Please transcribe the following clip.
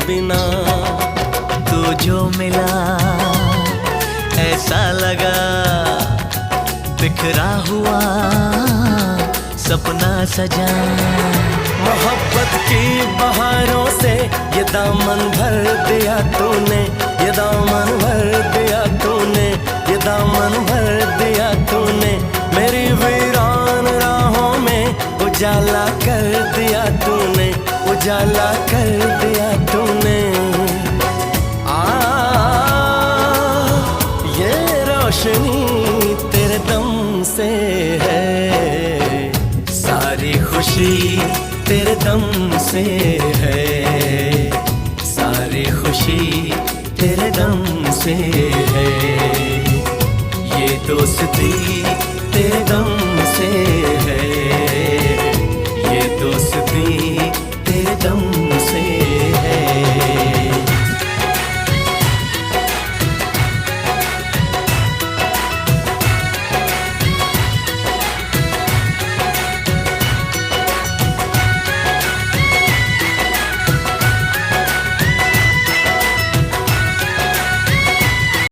बिना। तू जो मिला ऐसा लगा बिखरा हुआ सपना सजा। मोहब्बत की बहारों से ये दामन भर दिया तूने, ये दामन भर दिया तूने, ये दामन भर दिया तूने। मेरी वीरान राहों में उजाला कर दिया तूने, उजाला कर दिया तूने। ये रोशनी तेरे दम से है, सारी खुशी तेरे दम से है, सारी खुशी तेरे दम से है। ये दोस्ती तेरे दम से है।